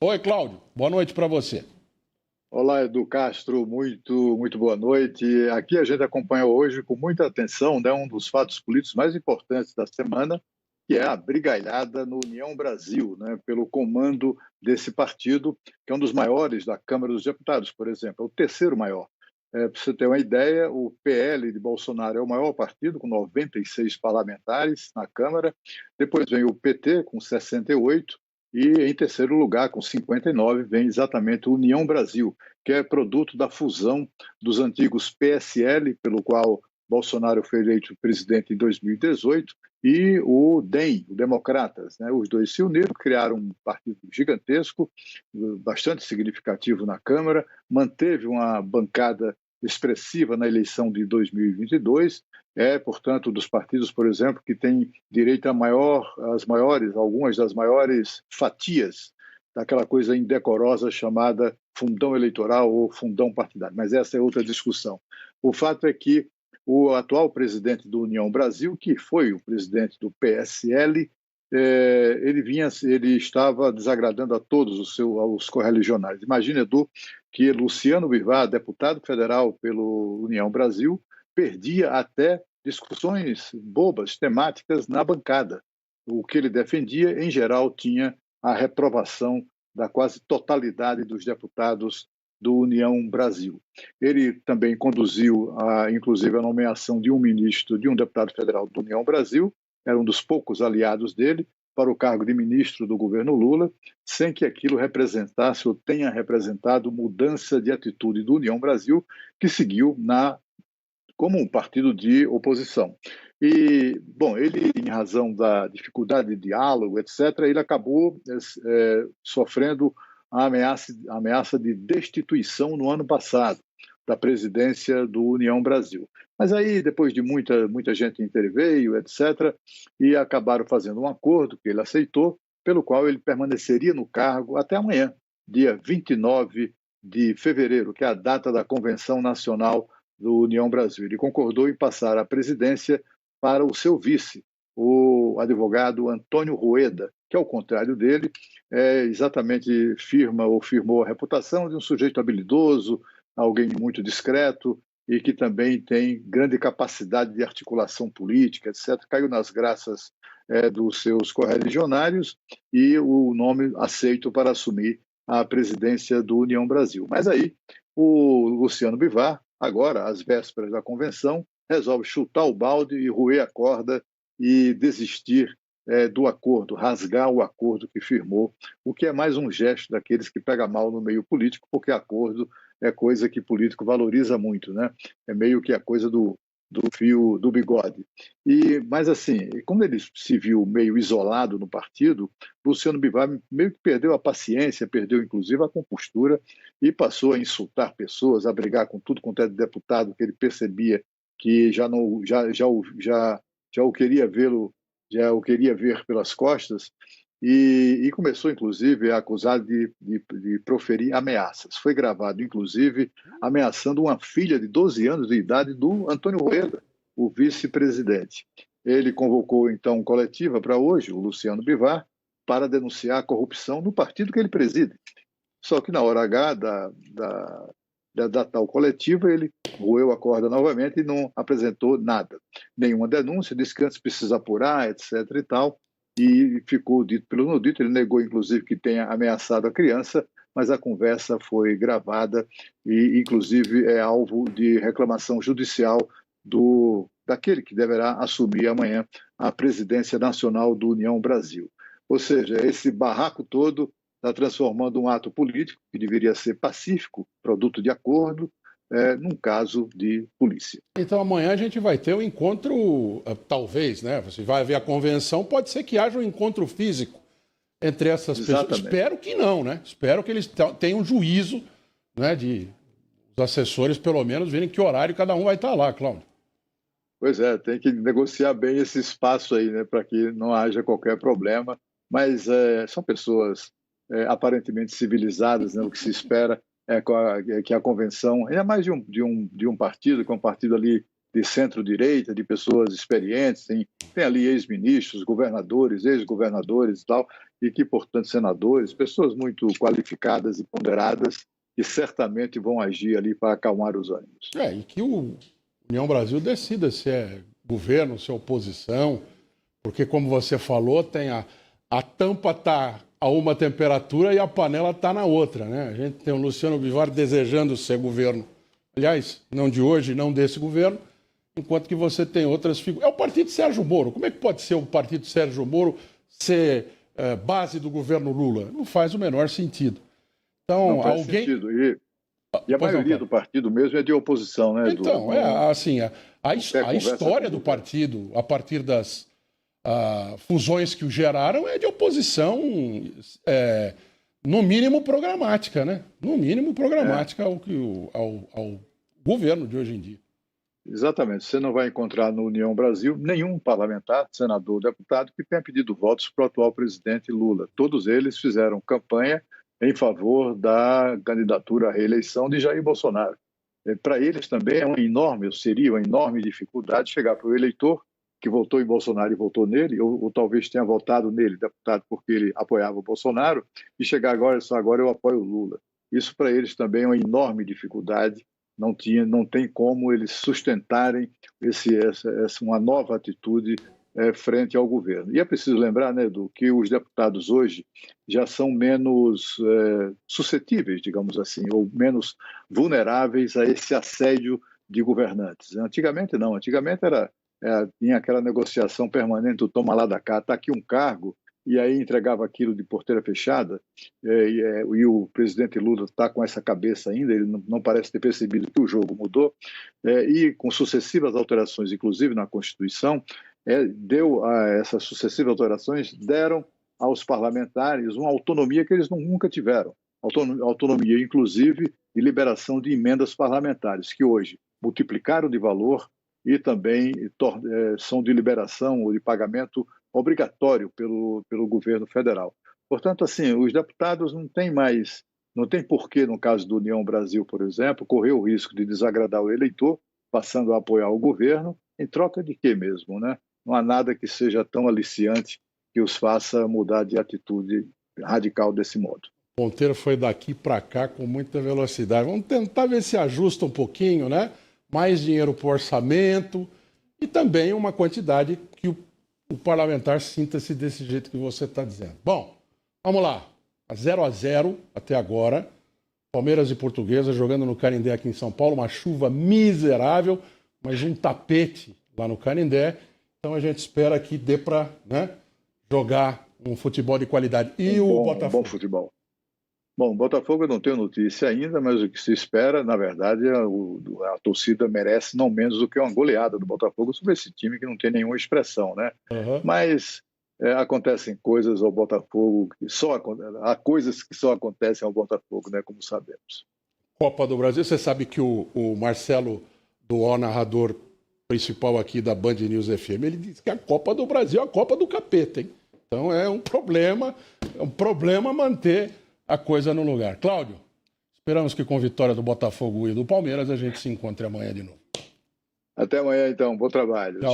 Oi, Cláudio. Boa noite para você. Olá, Edu Castro, muito boa noite. Aqui a gente acompanha hoje com muita atenção, né, um dos fatos políticos mais importantes da semana, que é a brigalhada no União Brasil, né, pelo comando desse partido, que é um dos maiores da Câmara dos Deputados, por exemplo, é o terceiro maior. Para você ter uma ideia, o PL de Bolsonaro é o maior partido, com 96 parlamentares na Câmara. Depois vem o PT, com 68. E, em terceiro lugar, com 59, vem exatamente o União Brasil, que é produto da fusão dos antigos PSL, pelo qual Bolsonaro foi eleito presidente em 2018, e o DEM, o Democratas, né? Os dois se uniram, criaram um partido gigantesco, bastante significativo na Câmara, manteve uma bancada expressiva na eleição de 2022, portanto, dos partidos, por exemplo, que tem direito algumas das maiores fatias daquela coisa indecorosa chamada fundão eleitoral ou fundão partidário. Mas essa é outra discussão. O fato é que o atual presidente do União Brasil, que foi o presidente do PSL, ele estava desagradando a todos os correligionários. Imagina, Edu, que Luciano Bivar, deputado federal pelo União Brasil, perdia até discussões bobas, temáticas na bancada. O que ele defendia, em geral, tinha a reprovação da quase totalidade dos deputados do União Brasil. Ele também conduziu, inclusive, a nomeação de um ministro, de um deputado federal do União Brasil, era um dos poucos aliados dele, para o cargo de ministro do governo Lula, sem que aquilo representasse ou tenha representado mudança de atitude do União Brasil, que seguiu como um partido de oposição. E, bom, ele, em razão da dificuldade de diálogo, etc., ele acabou sofrendo a ameaça de destituição no ano passado da presidência do União Brasil. Mas aí, depois de muita gente interveio, etc., e acabaram fazendo um acordo que ele aceitou, pelo qual ele permaneceria no cargo até amanhã, dia 29 de fevereiro, que é a data da Convenção Nacional do União Brasil. Ele concordou em passar a presidência para o seu vice, o advogado Antônio Rueda, que, ao contrário dele, exatamente firmou a reputação de um sujeito habilidoso, alguém muito discreto e que também tem grande capacidade de articulação política, etc. Caiu nas graças dos seus correligionários e o nome aceito para assumir a presidência do União Brasil. Mas aí o Luciano Bivar, agora, às vésperas da convenção, resolve chutar o balde e roer a corda e desistir do acordo, rasgar o acordo que firmou, o que é mais um gesto daqueles que pega mal no meio político, porque acordo é coisa que político valoriza muito, né? É meio que a coisa do fio do bigode. Mas, assim, quando ele se viu meio isolado no partido, Luciano Bivar meio que perdeu a paciência, perdeu, inclusive, a compostura e passou a insultar pessoas, a brigar com tudo quanto é deputado que ele percebia que já o queria ver pelas costas, e começou, inclusive, a acusar de proferir ameaças. Foi gravado, inclusive, ameaçando uma filha de 12 anos de idade do Antônio Rueda, o vice-presidente. Ele convocou, então, coletiva para hoje, o Luciano Bivar, para denunciar a corrupção no partido que ele preside. Só que na hora H da tal coletiva, ele roeu a corda novamente e não apresentou nada. Nenhuma denúncia, disse que antes precisa apurar, etc. e tal, e ficou dito pelo não dito. Ele negou, inclusive, que tenha ameaçado a criança, mas a conversa foi gravada e, inclusive, é alvo de reclamação judicial daquele que deverá assumir amanhã a presidência nacional do União Brasil. Ou seja, esse barraco todo está transformando um ato político, que deveria ser pacífico, produto de acordo, num caso de polícia. Então amanhã a gente vai ter um encontro, talvez, né? Você vai ver a convenção, pode ser que haja um encontro físico entre essas pessoas. Espero que não, né? Espero que eles tenham juízo, né, de os assessores, pelo menos, verem que horário cada um vai estar lá, Cláudio. Pois é, tem que negociar bem esse espaço aí, né, para que não haja qualquer problema. Mas são pessoas aparentemente civilizadas, né? O que se espera é que a convenção, ainda mais de um partido, que é um partido ali de centro-direita, de pessoas experientes, tem ali ex-ministros, governadores, ex-governadores e tal, e que, portanto, senadores, pessoas muito qualificadas e ponderadas, que certamente vão agir ali para acalmar os ânimos. E que o União Brasil decida se é governo, se é oposição, porque, como você falou, tem a tampa está a uma temperatura e a panela está na outra, né? A gente tem o Luciano Bivar desejando ser governo. Aliás, não de hoje, não desse governo, enquanto que você tem outras figuras. É o partido Sérgio Moro. Como é que pode ser o partido Sérgio Moro ser base do governo Lula? Não faz o menor sentido. Então, não faz sentido. E a maioria do partido mesmo é de oposição, né? Então, a história do partido, a partir das fusões que o geraram, é de oposição, no mínimo programática, né? No mínimo programática ao governo de hoje em dia. Exatamente. Você não vai encontrar no União Brasil nenhum parlamentar, senador, deputado que tenha pedido votos para o atual presidente Lula. Todos eles fizeram campanha em favor da candidatura à reeleição de Jair Bolsonaro. Para eles também seria uma enorme dificuldade chegar para o eleitor que votou em Bolsonaro e votou nele, ou talvez tenha votado nele, deputado, porque ele apoiava o Bolsonaro, e chegar agora eu apoio o Lula. Isso para eles também é uma enorme dificuldade. Não tem como eles sustentarem uma nova atitude frente ao governo. E é preciso lembrar, né, Edu, que os deputados hoje já são menos suscetíveis, digamos assim, ou menos vulneráveis a esse assédio de governantes. Antigamente não, antigamente tinha aquela negociação permanente, do toma lá da cá, está aqui um cargo, e aí entregava aquilo de porteira fechada, e o presidente Lula está com essa cabeça ainda, ele não parece ter percebido que o jogo mudou, e com sucessivas alterações, inclusive na Constituição, essas sucessivas alterações deram aos parlamentares uma autonomia que eles nunca tiveram, autonomia, inclusive, de liberação de emendas parlamentares, que hoje multiplicaram de valor e também são de liberação ou de pagamento obrigatório pelo governo federal. Portanto, assim, os deputados não tem porquê, no caso do União Brasil, por exemplo, correr o risco de desagradar o eleitor, passando a apoiar o governo, em troca de quê mesmo, né? Não há nada que seja tão aliciante que os faça mudar de atitude radical desse modo. O ponteiro foi daqui para cá com muita velocidade. Vamos tentar ver se ajusta um pouquinho, né? Mais dinheiro para o orçamento e também uma quantidade que o parlamentar sinta-se desse jeito que você está dizendo. Bom, vamos lá. 0-0 até agora. Palmeiras e Portuguesa jogando no Canindé aqui em São Paulo. Uma chuva miserável, mas um tapete lá no Canindé. Então a gente espera que dê para, né, jogar um futebol de qualidade. E o Botafogo? Bom futebol. Bom, Botafogo eu não tenho notícia ainda, mas o que se espera, na verdade, a torcida merece não menos do que uma goleada do Botafogo sobre esse time que não tem nenhuma expressão, né? Uhum. Mas acontecem coisas ao Botafogo, há coisas que só acontecem ao Botafogo, né? Como sabemos. Copa do Brasil, você sabe que o Marcelo, o narrador principal aqui da Band News FM, ele disse que a Copa do Brasil é a Copa do Capeta, hein? Então é um problema manter a coisa no lugar. Cláudio, esperamos que com vitória do Botafogo e do Palmeiras a gente se encontre amanhã de novo. Até amanhã, então. Bom trabalho. Tchau.